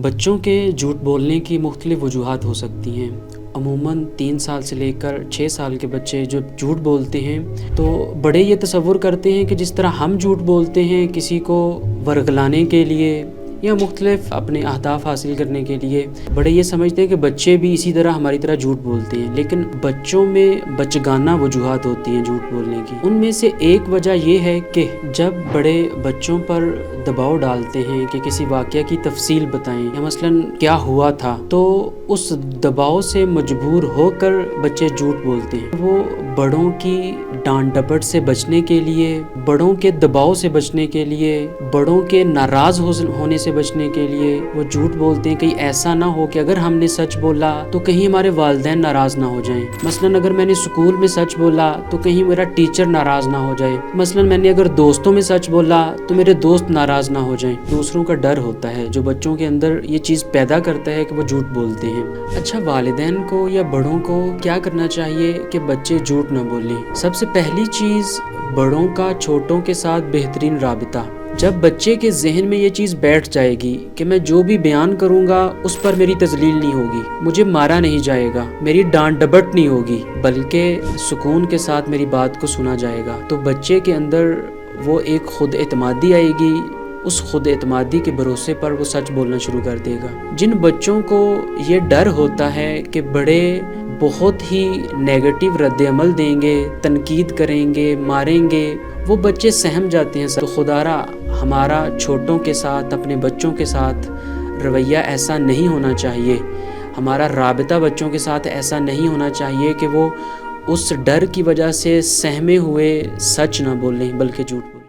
بچوں کے جھوٹ بولنے کی مختلف وجوہات ہو سکتی ہیں۔ عموماً 3 سال سے لے کر 6 سال کے بچے جو جھوٹ بولتے ہیں تو بڑے یہ تصور کرتے ہیں کہ جس طرح ہم جھوٹ بولتے ہیں کسی کو ورگلانے کے لیے یا مختلف اپنے اہداف حاصل کرنے کے لیے، بڑے یہ سمجھتے ہیں کہ بچے بھی اسی طرح ہماری طرح جھوٹ بولتے ہیں، لیکن بچوں میں بچگانہ وجوہات ہوتی ہیں جھوٹ بولنے کی۔ ان میں سے ایک وجہ یہ ہے کہ جب بڑے بچوں پر دباؤ ڈالتے ہیں کہ کسی واقعہ کی تفصیل بتائیں یا مثلاً کیا ہوا تھا، تو اس دباؤ سے مجبور ہو کر بچے جھوٹ بولتے ہیں۔ وہ بڑوں کی ڈانٹ ڈپٹ سے بچنے کے لیے، بڑوں کے دباؤ سے بچنے کے لیے، بڑوں کے ناراض ہونے سے بچنے کے لیے وہ جھوٹ بولتے ہیں۔ کہیں ایسا نہ ہو کہ اگر ہم نے سچ بولا تو کہیں ہمارے والدین ناراض نہ ہو جائیں، مثلاً اگر میں نے اسکول میں سچ بولا تو کہیں میرا ٹیچر ناراض نہ ہو جائے، مثلاً میں نے اگر دوستوں میں سچ بولا تو میرے دوست ناراض نہ ہو جائیں۔ دوسروں کا ڈر ہوتا ہے جو بچوں کے اندر یہ چیز پیدا کرتا ہے کہ وہ جھوٹ بولتے ہیں۔ اچھا، والدین کو یا بڑوں کو کیا کرنا چاہیے کہ بچے جھوٹ نہ بولیں؟ سب سے پہلی چیز، بڑوں کا چھوٹوں کے ساتھ بہترین رابطہ۔ جب بچے کے ذہن میں یہ چیز بیٹھ جائے گی کہ میں جو بھی بیان کروں گا اس پر میری تذلیل نہیں ہوگی، مجھے مارا نہیں جائے گا، میری ڈانٹ ڈپٹ نہیں ہوگی، بلکہ سکون کے ساتھ میری بات کو سنا جائے گا، تو بچے کے اندر وہ ایک خود اعتمادی آئے گی۔ اس خود اعتمادی کے بھروسے پر وہ سچ بولنا شروع کر دے گا۔ جن بچوں کو یہ ڈر ہوتا ہے کہ بڑے بہت ہی نیگیٹو رد عمل دیں گے، تنقید کریں گے، ماریں گے، وہ بچے سہم جاتے ہیں۔ تو خدا را ہمارا چھوٹوں کے ساتھ، اپنے بچوں کے ساتھ رویہ ایسا نہیں ہونا چاہیے، ہمارا رابطہ بچوں کے ساتھ ایسا نہیں ہونا چاہیے کہ وہ اس ڈر کی وجہ سے سہمے ہوئے سچ نہ بولیں بلکہ جھوٹ بولیں۔